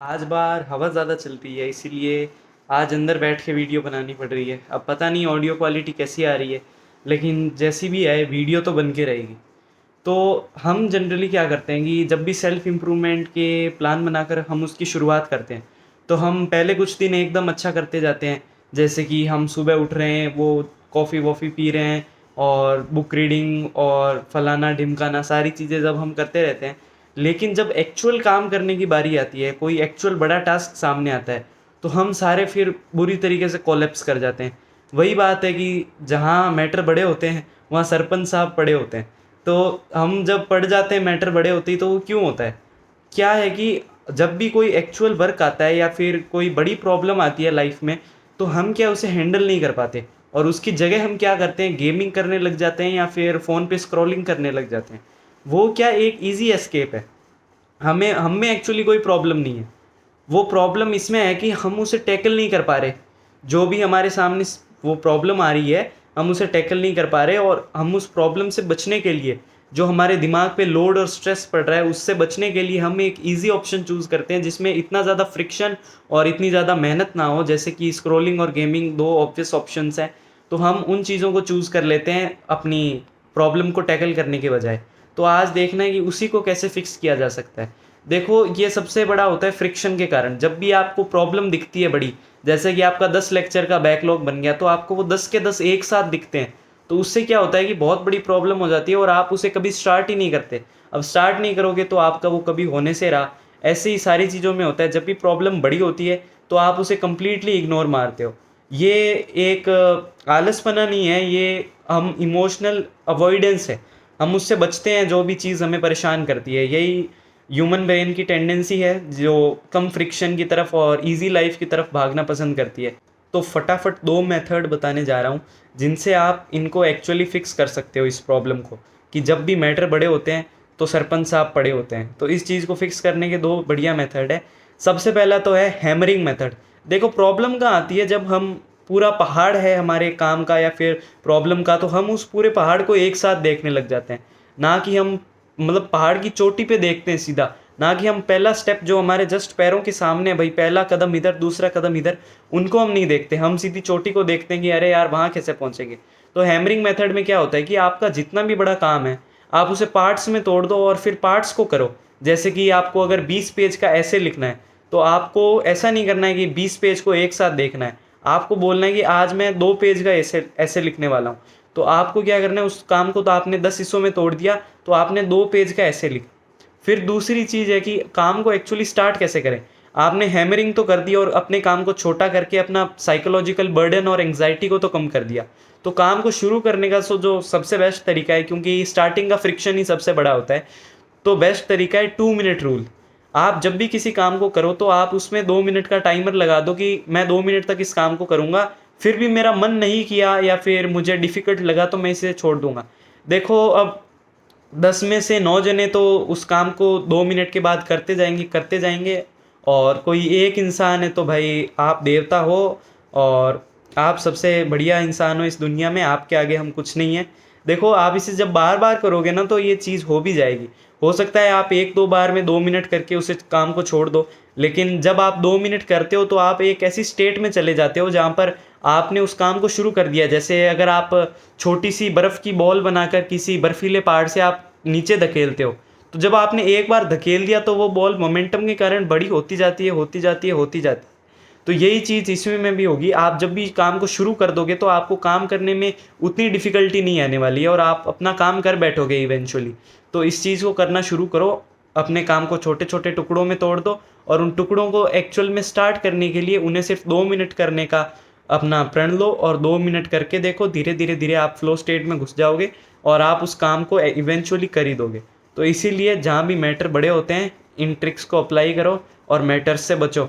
आज बाहर हवा ज़्यादा चलती है इसीलिए आज अंदर बैठ के वीडियो बनानी पड़ रही है। अब पता नहीं ऑडियो क्वालिटी कैसी आ रही है, लेकिन जैसी भी आए वीडियो तो बन के रहेगी। तो हम जनरली क्या करते हैं कि जब भी सेल्फ इम्प्रूवमेंट के प्लान बनाकर हम उसकी शुरुआत करते हैं, तो हम पहले कुछ दिन एकदम अच्छा करते जाते हैं। जैसे कि हम सुबह उठ रहे हैं, वो कॉफ़ी वॉफ़ी पी रहे हैं और बुक रीडिंग और फलाना ढिमकाना सारी चीज़ें जब हम करते रहते हैं। लेकिन जब एक्चुअल काम करने की बारी आती है, कोई एक्चुअल बड़ा टास्क सामने आता है, तो हम सारे फिर बुरी तरीके से कोलैप्स कर जाते हैं। वही बात है कि जहाँ मैटर बड़े होते हैं, वहाँ सरपंच साहब पड़े होते हैं। तो हम जब पड़ जाते हैं मैटर बड़े होते ही, तो वो क्यों होता है? क्या है कि जब भी कोई एक्चुअल वर्क आता है या फिर कोई बड़ी प्रॉब्लम आती है लाइफ में, तो हम क्या उसे हैंडल नहीं कर पाते और उसकी जगह हम क्या करते हैं, गेमिंग करने लग जाते हैं या फिर फ़ोन पे स्क्रॉलिंग करने लग जाते हैं। वो क्या एक ईज़ी एस्केप है। हमें हम में एक्चुअली कोई प्रॉब्लम नहीं है। वो प्रॉब्लम इसमें है कि हम उसे टैकल नहीं कर पा रहे। जो भी हमारे सामने वो प्रॉब्लम आ रही है, हम उसे टैकल नहीं कर पा रहे और हम उस प्रॉब्लम से बचने के लिए, जो हमारे दिमाग पे लोड और स्ट्रेस पड़ रहा है, उससे बचने के लिए हम एक ईज़ी ऑप्शन चूज़ करते हैं जिसमें इतना ज़्यादा फ्रिक्शन और इतनी ज़्यादा मेहनत ना हो, जैसे कि स्क्रॉलिंग और गेमिंग 2 ऑब्वियस ऑप्शंस हैं। तो हम उन चीज़ों को चूज़ कर लेते हैं अपनी प्रॉब्लम को टैकल करने के बजाय। तो आज देखना है कि उसी को कैसे फिक्स किया जा सकता है। देखो, ये सबसे बड़ा होता है फ्रिक्शन के कारण। जब भी आपको प्रॉब्लम दिखती है बड़ी, जैसे कि आपका 10 लेक्चर का बैकलॉग बन गया, तो आपको वो 10 के 10 एक साथ दिखते हैं। तो उससे क्या होता है कि बहुत बड़ी प्रॉब्लम हो जाती है और आप उसे कभी स्टार्ट ही नहीं करते। अब स्टार्ट नहीं करोगे तो आपका वो कभी होने से रहा। ऐसे ही सारी चीज़ों में होता है, जब भी प्रॉब्लम बड़ी होती है तो आप उसे कंप्लीटली इग्नोर मारते हो। ये एक आलसपना नहीं है, ये हम इमोशनल अवॉइडेंस है। हम उससे बचते हैं जो भी चीज़ हमें परेशान करती है। यही ह्यूमन ब्रेन की टेंडेंसी है, जो कम फ्रिक्शन की तरफ और इजी लाइफ की तरफ भागना पसंद करती है। तो फटाफट 2 मेथड बताने जा रहा हूँ जिनसे आप इनको एक्चुअली फिक्स कर सकते हो इस प्रॉब्लम को, कि जब भी मैटर बड़े होते हैं तो सरपंच साहब पड़े होते हैं। तो इस चीज़ को फिक्स करने के 2 बढ़िया मेथड है। सबसे पहला तो है हैमरिंग मेथड। देखो, प्रॉब्लम कहाँ आती है, जब हम पूरा पहाड़ है हमारे काम का या फिर प्रॉब्लम का, तो हम उस पूरे पहाड़ को एक साथ देखने लग जाते हैं। ना कि हम मतलब पहाड़ की चोटी पे देखते हैं सीधा, ना कि हम पहला स्टेप जो हमारे जस्ट पैरों के सामने है, भाई पहला कदम इधर दूसरा कदम इधर, उनको हम नहीं देखते। हम सीधी चोटी को देखते हैं कि अरे यार वहाँ कैसे पहुँचेंगे। तो हैमरिंग मेथड में क्या होता है कि आपका जितना भी बड़ा काम है, आप उसे पार्ट्स में तोड़ दो और फिर पार्ट्स को करो। जैसे कि आपको अगर 20 पेज का ऐसे लिखना है, तो आपको ऐसा नहीं करना है कि 20 पेज को एक साथ देखना है। आपको बोलना है कि आज मैं 2 पेज का ऐसे ऐसे लिखने वाला हूँ। तो आपको क्या करना है, उस काम को तो आपने 10 हिस्सों में तोड़ दिया, तो आपने 2 पेज का ऐसे लिखा। फिर दूसरी चीज़ है कि काम को एक्चुअली स्टार्ट कैसे करें। आपने हैमरिंग तो कर दी और अपने काम को छोटा करके अपना साइकोलॉजिकल बर्डन और एंग्जाइटी को तो कम कर दिया। तो काम को शुरू करने का जो सबसे बेस्ट तरीका है, क्योंकि स्टार्टिंग का फ्रिक्शन ही सबसे बड़ा होता है, तो बेस्ट तरीका है 2 मिनट रूल। आप जब भी किसी काम को करो तो आप उसमें 2 मिनट का टाइमर लगा दो कि मैं 2 मिनट तक इस काम को करूँगा, फिर भी मेरा मन नहीं किया या फिर मुझे डिफ़िकल्ट लगा तो मैं इसे छोड़ दूँगा। देखो, अब 10 में से 9 जने तो उस काम को 2 मिनट के बाद करते जाएँगे और कोई एक इंसान है तो भाई आप देवता हो और आप सबसे बढ़िया इंसान हो इस दुनिया में, आपके आगे हम कुछ नहीं हैं। देखो, आप इसे जब बार-बार करोगे ना तो ये चीज़ हो भी जाएगी। हो सकता है आप 1-2 बार में 2 मिनट करके उसे काम को छोड़ दो, लेकिन जब आप 2 मिनट करते हो तो आप एक ऐसी स्टेट में चले जाते हो जहाँ पर आपने उस काम को शुरू कर दिया। जैसे अगर आप छोटी-सी बर्फ़ की बॉल बनाकर किसी बर्फ़ीले पहाड़ से आप नीचे धकेलते हो, तो जब आपने एक बार धकेल दिया तो वो बॉल मोमेंटम के कारण बड़ी होती जाती है, होती जाती है, होती जाती है। तो यही चीज़ इसमें में भी होगी। आप जब भी काम को शुरू कर दोगे तो आपको काम करने में उतनी डिफ़िकल्टी नहीं आने वाली है और आप अपना काम कर बैठोगे इवेंचुअली। तो इस चीज़ को करना शुरू करो, अपने काम को छोटे-छोटे टुकड़ों में तोड़ दो और उन टुकड़ों को एक्चुअल में स्टार्ट करने के लिए उन्हें सिर्फ़ 2 मिनट करने का अपना प्रण लो और 2 मिनट करके देखो, धीरे-धीरे आप फ़्लो स्टेट में घुस जाओगे और आप उस काम को इवेंचुअली कर ही दोगे। तो इसीलिए जहाँ भी मैटर बड़े होते हैं, इन ट्रिक्स को अप्लाई करो और मैटर्स से बचो।